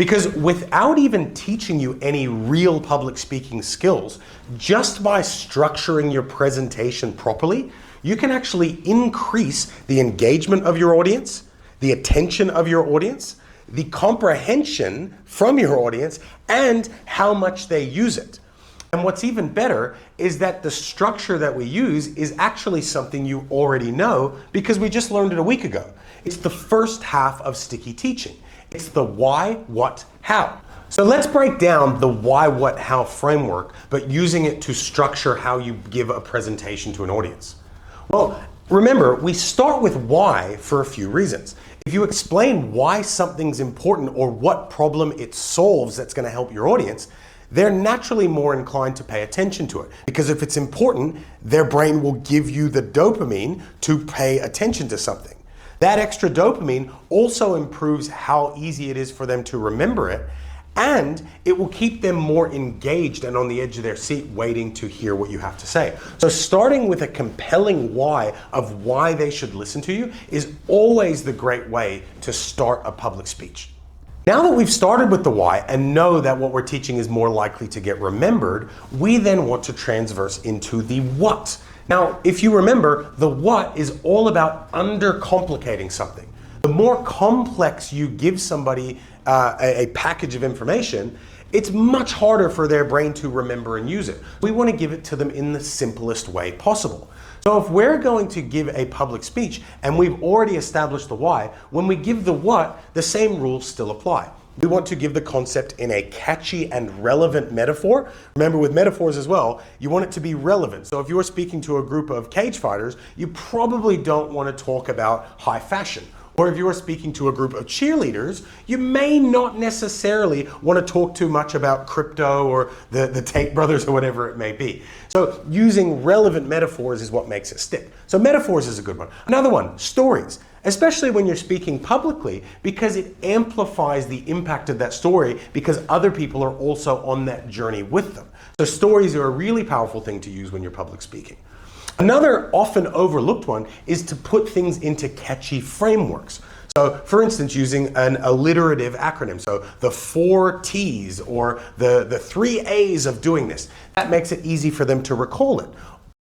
Because without even teaching you any real public speaking skills, just by structuring your presentation properly, you can actually increase the engagement of your audience, the attention of your audience, the comprehension from your audience, and how much they use it. And what's even better is that the structure that we use is actually something you already know because we just learned it a week ago. It's the first half of sticky teaching. It's the why, what, how. So let's break down the why, what, how framework, but using it to structure how you give a presentation to an audience. Well, remember, we start with why for a few reasons. If you explain why something's important or what problem it solves that's going to help your audience, they're naturally more inclined to pay attention to it. Because if it's important, their brain will give you the dopamine to pay attention to something. That extra dopamine also improves how easy it is for them to remember it, and it will keep them more engaged and on the edge of their seat waiting to hear what you have to say. So starting with a compelling why of why they should listen to you is always the great way to start a public speech. Now that we've started with the why and know that what we're teaching is more likely to get remembered, we then want to transverse into the what. Now, if you remember, the what is all about undercomplicating something. The more complex you give somebody a package of information, it's much harder for their brain to remember and use it. We want to give it to them in the simplest way possible. So if we're going to give a public speech and we've already established the why, when we give the what, the same rules still apply. We want to give the concept in a catchy and relevant metaphor. Remember, with metaphors as well, you want it to be relevant. So if you're speaking to a group of cage fighters, you probably don't want to talk about high fashion. Or if you are speaking to a group of cheerleaders, you may not necessarily want to talk too much about crypto or the Tate brothers or whatever it may be. So using relevant metaphors is what makes it stick. So metaphors is a good one. Another one, stories. Especially when you're speaking publicly, because it amplifies the impact of that story because other people are also on that journey with them. So stories are a really powerful thing to use when you're public speaking. Another often overlooked one is to put things into catchy frameworks. So for instance, using an alliterative acronym, so the 4 T's or the 3 A's of doing this, that makes it easy for them to recall it.